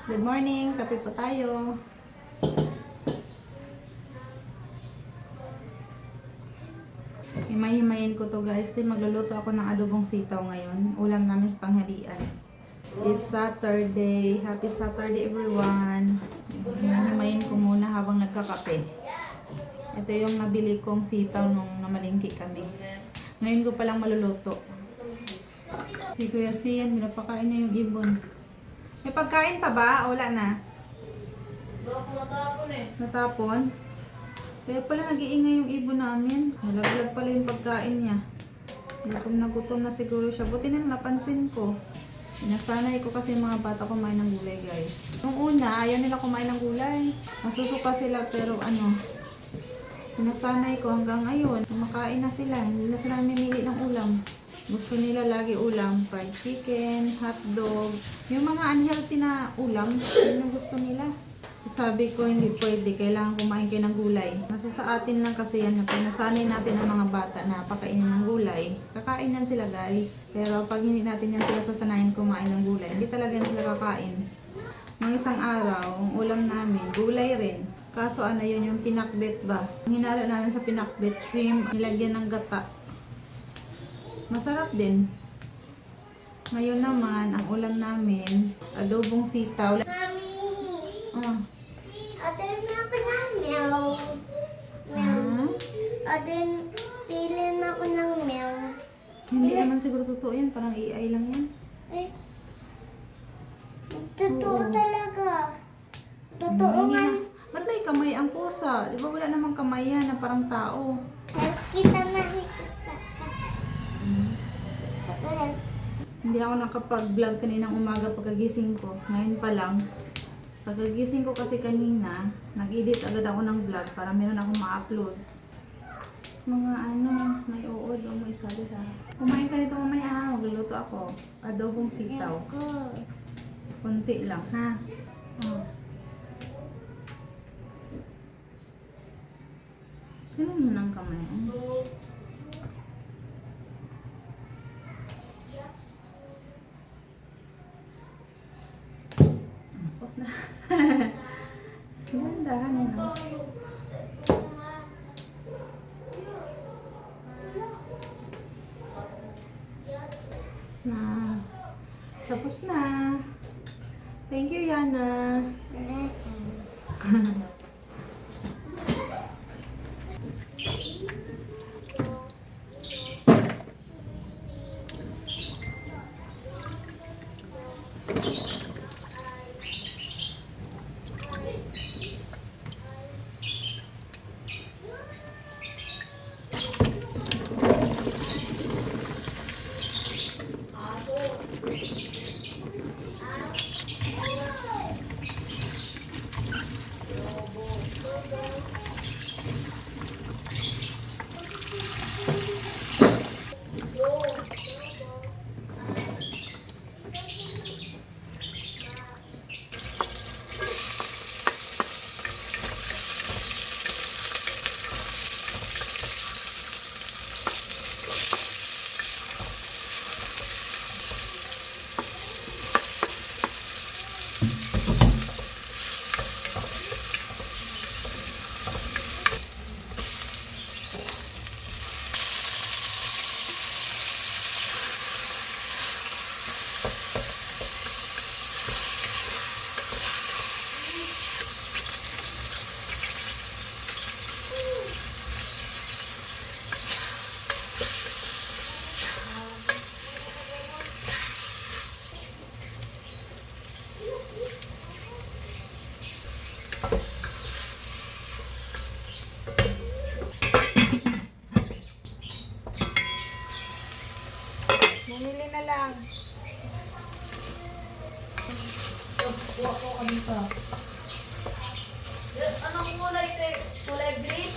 Good morning, kape po tayo. Himay-himayin ko to guys. Magluluto ako ng adobong sitaw ngayon. Ulam namin sa tanghalian. It's Saturday. Happy Saturday everyone. Himay-himayin ko muna habang nagkakape. Ito yung nabili kong sitaw nung namalingki kami. Ngayon ko palang maluluto. Si Kuya Sian, pinapakain niya yung ibon. May pagkain pa ba? Wala na. Natapon eh. Natapon? Kaya pala nag-iingay yung ibon namin. Nalaglag pala yung pagkain niya. Gutom na siguro siya. Buti na napansin ko. Sinasanay ko kasi mga bata kumain ng gulay guys. Nung una, ayaw nila kumain ng gulay. Masusuka sila pero sinasanay ko hanggang ngayon. Kumakain na sila. Hindi na sila namimili ng ulam. Gusto nila lagi ulam. Fried chicken, hotdog. Yung mga unhealthy na ulam, yun yung gusto nila. Sabi ko, hindi pwede. Kailangan kumain kayo ng gulay. Nasa sa atin lang kasi yan. Pag nasanay natin ang mga bata na pakainin ng gulay, kakainan sila guys. Pero pag hindi natin yan sila sasanayin kumain ng gulay, hindi talaga yan sila kakain. Nung isang araw, ang ulam namin, gulay rin. Kaso yun yung pinakbet ba? Hinalo namin sa pinakbet, shrimp, nilagyan ng gata. Masarap din. Ngayon naman, ang ulam namin, adobong sitaw. Mami! Ah. Na ako ng milk. Pili na ako ng milk. Hindi naman siguro totoo yan. Parang AI lang yan. Eh, totoo Oo. talaga. Totoo Hindi nga. na. Ba't may kamay ang pusa? Di ba wala namang kamay yan na parang tao? Kita na Hindi ako nakapag-vlog kaninang umaga pagkagising ko. Ngayon pa lang. Pagkagising ko kasi kanina, nag-edit agad ako ng vlog para meron akong ma-upload. Mga may uod o may sali ha. Kumain ka nito mamaya ha. Magluluto ako. Adobong sitaw. Kunti lang ha. Ganun mo ng kamay. Dahan-dahan yun. Tapos na. Thank you, Yana. Bumili na lang. Kuha ko kami pa. Anong kulay? Kulay green?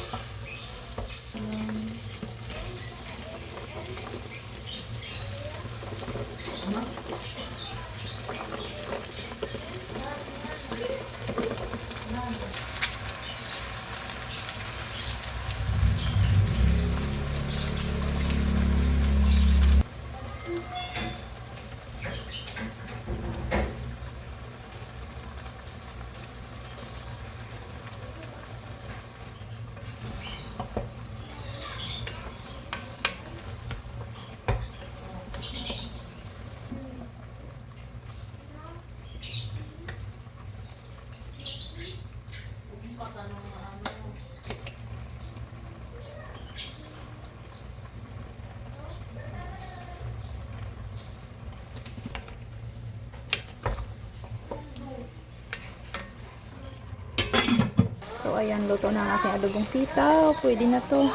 ayan, luto na ang ating adobong sitaw. Pwede na to.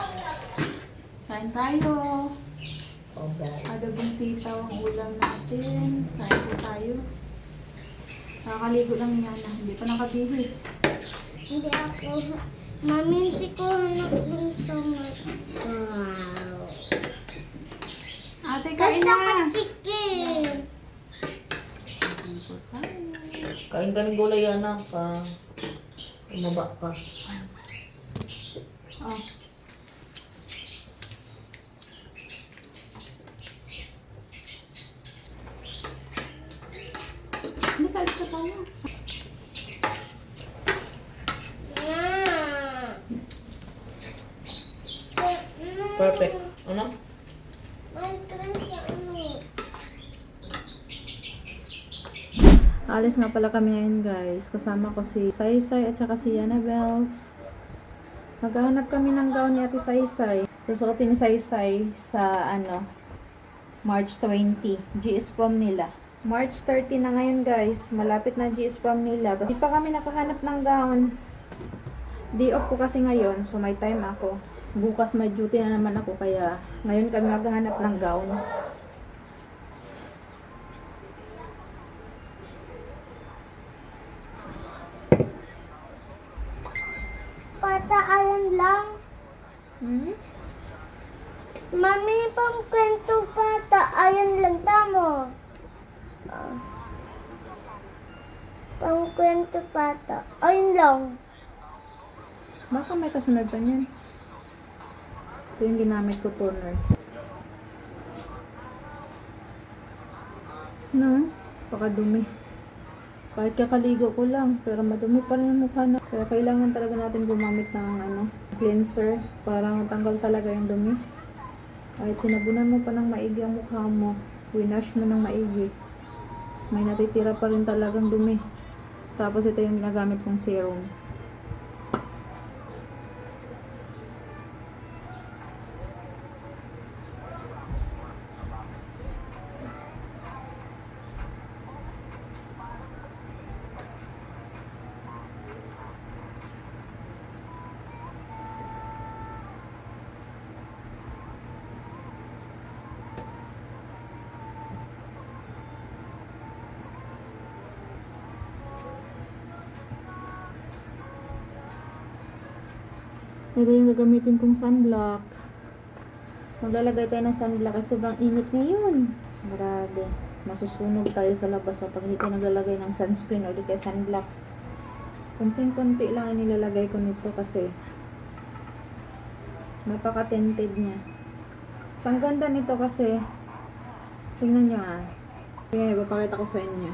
Kain tayo. Adobong sitaw ang ulam natin. Kain po tayo. Nakakaligo lang yan. Hindi pa nakabihis. Hindi ako. Mami, hindi ko naglunto. Wow. Ate, kain Gusto ko na. chicken. Kain ka ng gulay, anak. Para umaba ka. Oh. Hindi ka alis sa tayo. Perfect. Ano? Alis nga pala kami ngayon guys. Kasama ko si Saysay at saka si Annabels. Maghahanap kami ng gown ni Ate Saysay. Susuotin ni Saysay sa March 20. GS prom nila. March 30 na ngayon guys. Malapit na GS prom nila. Tapos di pa kami nakahanap ng gown. Day off ko kasi ngayon. So may time ako. Bukas may duty na naman ako. Kaya ngayon kami maghahanap ng gown. Pataalan lang. Hmm? Mami, pang kwento pataayan lang tamo. Pang kwento pata. Ayun lang. Baka may kasunod pa niyan. Ito yung ginamit ko toner. No? Pakadumi. Kahit kakaligo ko lang, pero madumi pa rin ang mukha na. Kaya kailangan talaga natin gumamit ng cleanser para matanggal talaga yung dumi. Kahit sinabunan mo pa ng maigi ang mukha mo, winash mo ng maigi, may natitira pa rin talagang dumi. Tapos ito yung ginagamit kong serum. Ito yung gagamitin kong sunblock. Maglalagay tayo ng sunblock kasi sobrang init ngayon. Grabe. Masusunog tayo sa labas kapag hindi tayo naglalagay ng sunscreen o di kaya sunblock. Konting-konti lang ang nilalagay ko nito kasi napaka-tinted niya. So, ang ganda nito kasi tingnan nyo Tingnan nyo, papakita ko sa inyo.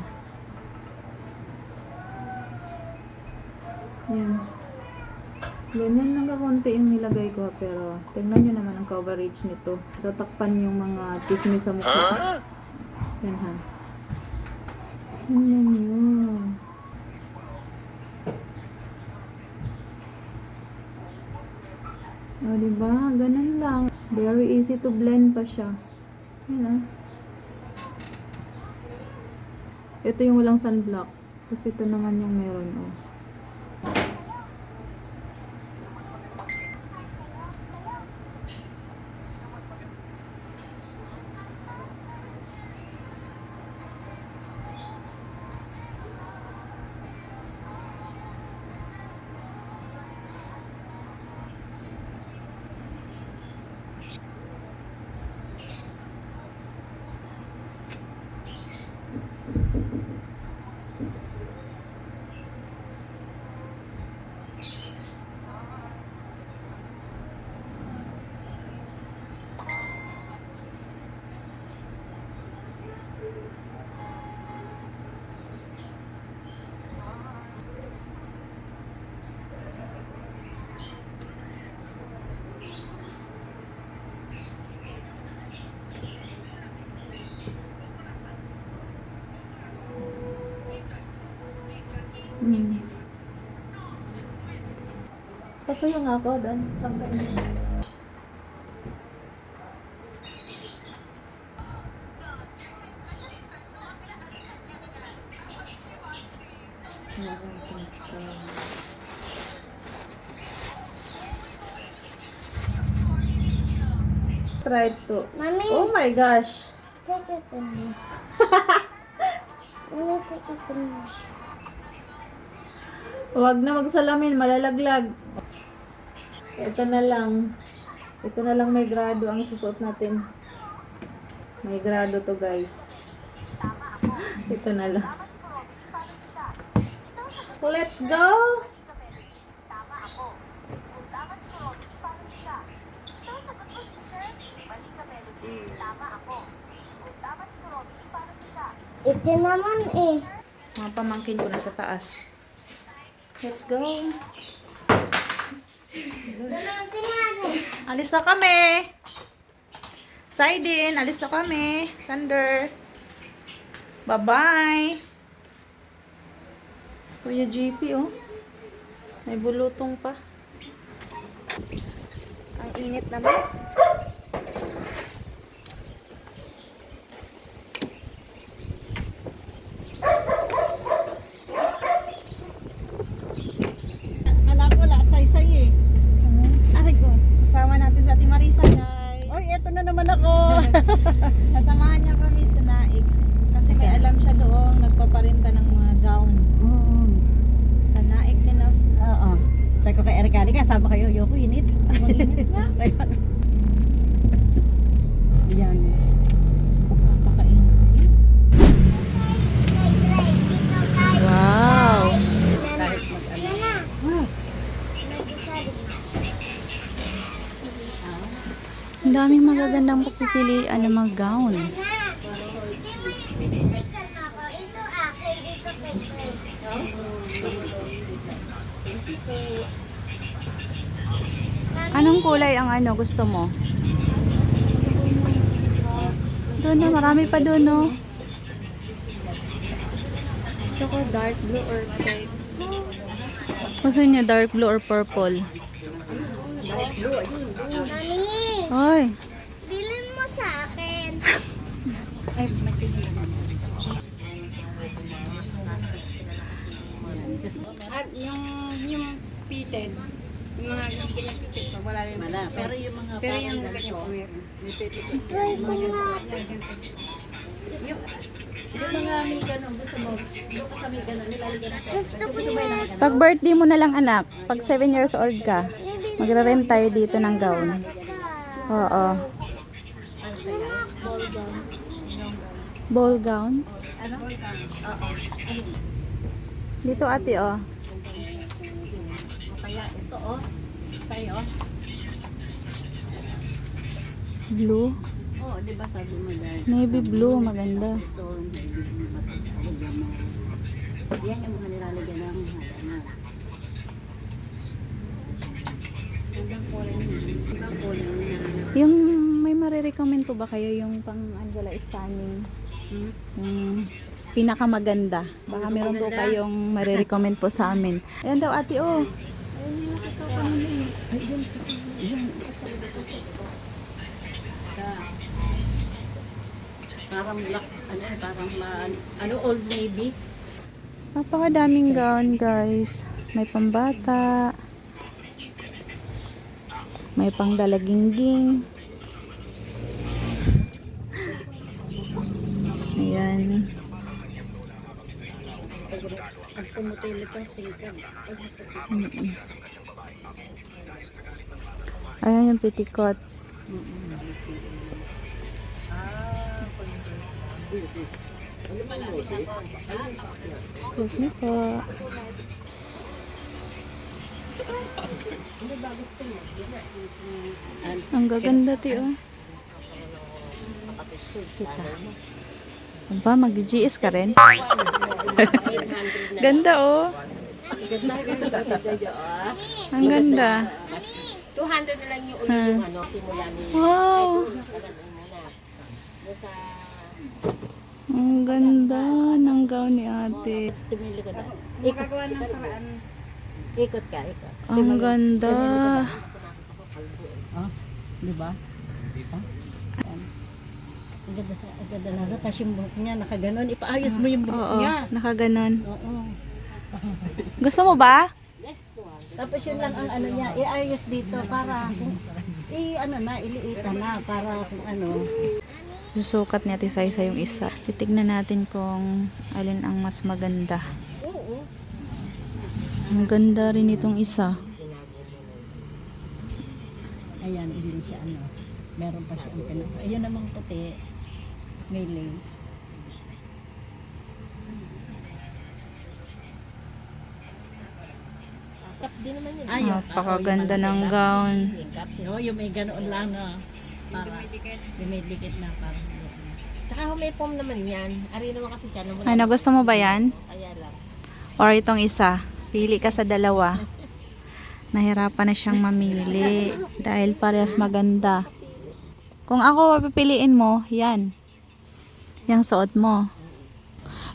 Yan. Ganyan lang kakunti yung nilagay ko pero tingnan nyo naman ang coverage nito. Tatakpan yung mga chismis sa mukha. Yan ha. Tingnan nyo. O diba? Ganun lang. Very easy to blend pa siya. Yan ha. Ito yung walang sunblock. Kasi ito naman yung meron Pasuyo nga ako doon. Saan ka rin? try to. Mami, Oh my gosh. sakit ko na. Mami, sakit ko na. Huwag na magsalamin, malalaglag. Ito na lang. Ito na lang may grado ang susuot natin. May grado to guys. Ito na lang. Let's go! Ito naman eh. Mga pamangkin ko na sa taas. Let's go! Ito naman sinabi. Alis na kami! Sidin, alis na kami. Thunder. Bye-bye! Kuya JP, oh. May bulutong pa. Ang init naman. Alam ko, lasay-say eh. Ay ko. Kasama natin sa Ate Marisa, guys. Oy, eto na naman ako. Kasamahan niya kami sa Naik. Kasi may alam siya doon, nagpaparinta ng mga gown. Sa Naik din, oh. Oo. Sabi ko kay Erika, halika, sama kayo. Yoko, init. Mag-init nga. Yan. Papakainit. Wow! Kahit mag-ano. Yan na. Ang daming magagandang pagpipilian ng mga gown. Hindi mo nipipicture mo ako. Ito akin, ito picture. Anong kulay ang ano gusto mo? Doon na, marami pa doon, no? Gusto ko dark blue or purple. Gusto niya dark blue or purple? Mami, Hoy! bilhin mo sa akin. Ay, magtigil. At yung fitted, yung mga ganyan fitted pag wala rin. Pero yung mga Pero yung ganyan po meron. Try ko nga. Yung mga may ganun, gusto mo, yung sa may ganun, nilalagyan ng Gusto ko nga. Pag birthday mo na lang, anak, pag 7 years old ka, magre-rent tayo dito ng gown. Oo. Ball gown? Dito ate, oh. Kaya ito, oh. Sa'yo, oh. Blue. Oo, di ba sabi mo dahil Navy blue, maganda. ito, yan yung mga nilalagyan ng ano. Ibang kulay na. Yung may marirecommend po ba kayo yung pang Angela Stunning? Yung pinakamaganda. Baka meron po kayong marirecommend po sa amin. Ayan daw ate, oh. Parang black, ano, parang ano, Old Navy. Napakadaming gown, guys. May pambata. May pangdalagingging. Ayan. Ang pumutuli pa, singkad. Ayan yung petticoat. Excuse me po. Ang gaganda ti oh. Kita. Aba, mag-GS ka rin? Ganda oh. Ang ganda. 200 na lang yung uli yung ano, simula ni Wow. sa Ang ganda ng gown ni ate. Tumili ka na. magagawa ng paraan. Ikot ka, ikot. Ang ganda. Oh, di ba? Ang ganda sa, ang ganda na. Tapos yung buhok niya, nakaganon. Ipaayos mo yung buhok Oo, niya. nakaganon. Oo. Gusto mo ba? Yes, 200. Tapos yun lang ang ano niya, iayos dito para kung iliitan na para kung ano. Susukat ni Ate Saysa yung isa. Titignan natin kung alin ang mas maganda. Oo. Ang ganda rin itong isa. Ayan, hindi siya ano. Meron pa siya ang pinaka. Ayun namang puti. May lace. Kap din naman yun. Napakaganda ng gown. Oo, yung may ganoon lang na. Para dumidikit na parang. Tsaka may foam naman yan. Ari naman kasi siya. Ano, gusto mo ba yan? Kaya lang. Or itong isa? Pili ka sa dalawa. Nahirapan na siyang mamili. Dahil parehas maganda. Kung ako pipiliin mo, yan. Yang suot mo.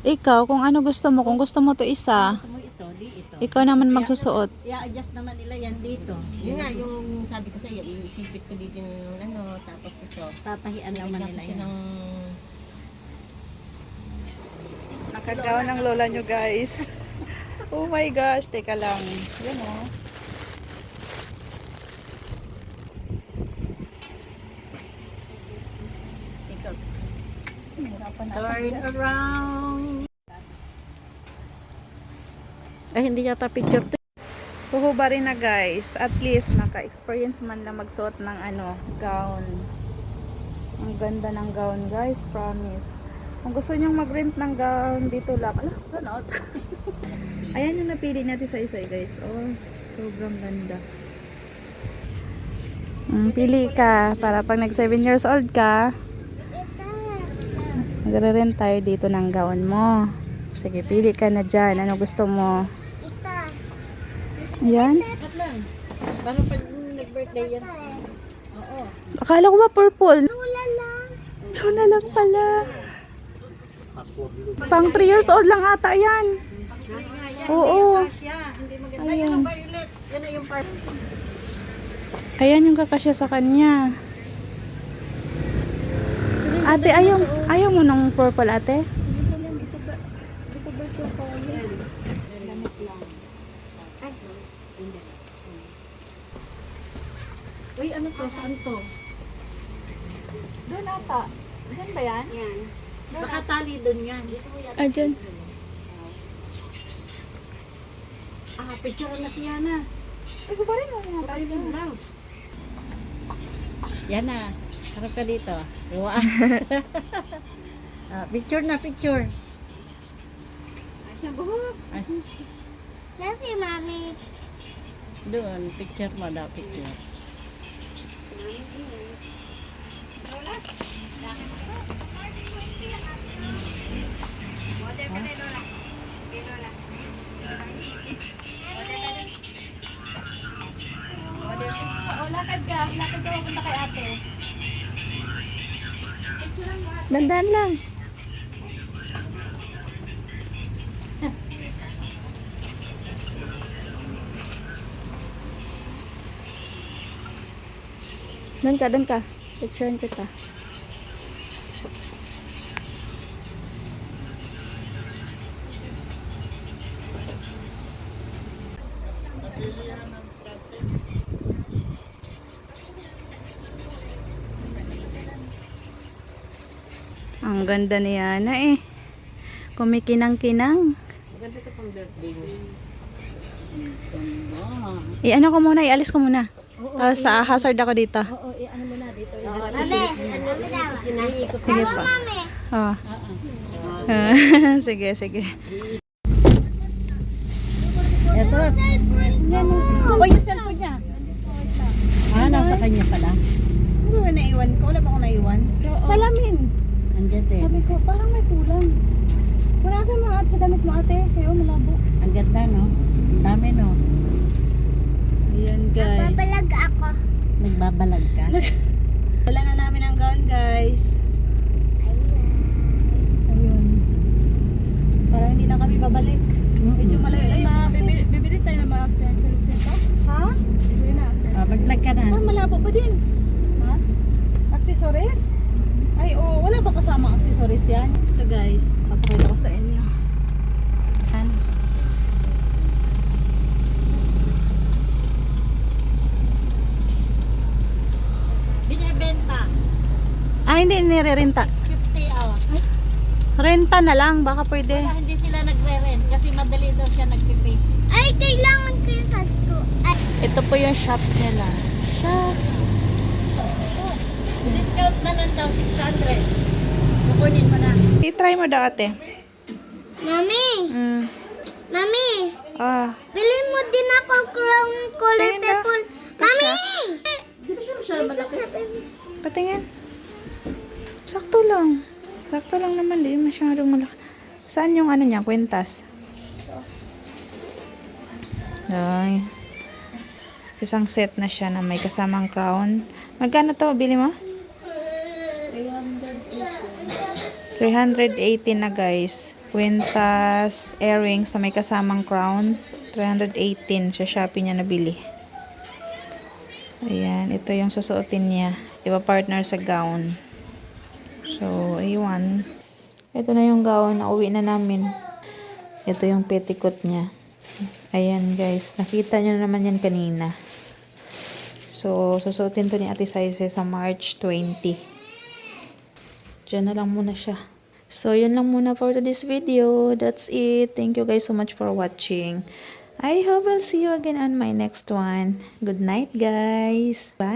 Ikaw, kung ano gusto mo, kung gusto mo to isa, Gusto mo ito, di ito. ikaw naman magsusuot. I-adjust naman nila yan dito. Yun nga, yung sabi ko sa'yo, ipipit ko dito yung ano, tapos ito. Tatahian naman nila siya yan. ng... Nakagawa ng lola nyo, guys. Oh my gosh, teka lang. Yan o. Ito. Turn around. Ay, hindi yata picture to. Huhuba rin na, guys. At least, naka-experience man lang magsuot ng ano, gown. Ang ganda ng gown, guys. Promise. Kung gusto nyong mag-rent ng gown, dito lang. Ala, ganot. Ayan yung napili natin sa isa, guys. Oh, sobrang ganda. Pili ka para pag nag 7 years old ka, magre-rent tayo dito ng gown mo. Sige, pili ka na dyan. Ano gusto mo? Ito. Ayan. Cut lang. Parang pag nag-birthday yan. Oo. Akala ko ba purple? Lula lang. Luna lang pala. Pang 3 years old lang ata yan. Oo. Hindi maganda. Ayun. Yan ang violet. Yan na yung part. Ayan yung kakasya sa kanya. Ate, ayaw mo nung purple, ate? Uy, ano to? Saan to? Doon ata. Doon ba yan? Yan. Nakatali doon yan. Ah, dyan. Picture na si Yana. Ay, ba rin mo nga Tayo ng blouse. Yana, harap ka dito. Wow. Picture na, picture. Ay, Saan si Mami? doon, picture mo daw, picture. Dandan lang. Doon ka. Picturean kita. Ang ganda ni Yana eh. Kumikinang-kinang. Maganda ito pang birthday mo. Ano ko muna, ialis ko muna. Tapos sa hazard ako dito. Oo, ano mo na dito. Mami, ano ba? Sinaikot ko. Sige pa. Mami. Oh. sige. Ito. Oh, yung cellphone niya. Nasa kanya pala. Ano ba naiwan ko? Wala ba akong naiwan? Salamin. Andyan din. Sabi ko, parang may kulang. Wala sa mga ate sa damit mo, ate. Kayo malabo. Ang ganda, no? Ang dami, no? Ayan, guys. Babalag ako. Nagbabalag ka. Wala na namin ang gown, guys. Ayun. Parang hindi na kami babalik. Medyo malayo-layo kasi. Bibili tayo ng mga accessories nito. Ha? Bibili na accessories. Baglag ka na. Ah, malabo ba din? Ha? Accessories? Ay, oh, wala ba kasama accessories yan? Ito, guys. Papakita ko sa inyo. Yan. Ay, hindi nire-renta. 50 hour. Renta na lang, baka pwede. Hindi sila nagre-rent kasi madali daw siya nagpipay. Ay, kailangan ko yung ko. Ay, Ito po yung shop nila. Shop. Discount na lang daw 600. Kukunin mo na. I-try mo daw ate. Mami! Mm. Mami! Ah. Bilhin mo din ako crown color Tingin daw. purple. Mami! Di ba siya masyadong malaki? Patingin. Sakto lang. Sakto lang naman. Di masyadong malaki. Saan yung ano niya? Kwentas. Ay. Isang set na siya na may kasamang crown. Magkano to? Bili mo? 380 na guys. Kwentas, earrings na may kasamang crown. 318 sa Shopee niya nabili. Ayan, ito yung susuotin niya. Iba partner sa gown. So, ayun. Ito na yung gown na uwi na namin. Ito yung petticoat niya. Ayan guys, nakita niyo na naman yan kanina. So, susuotin to ni Ate Saise sa March 20. Diyan na lang muna siya. So, yun lang muna for today's video. That's it. Thank you guys so much for watching. I hope I'll see you again on my next one. Good night, guys. Bye.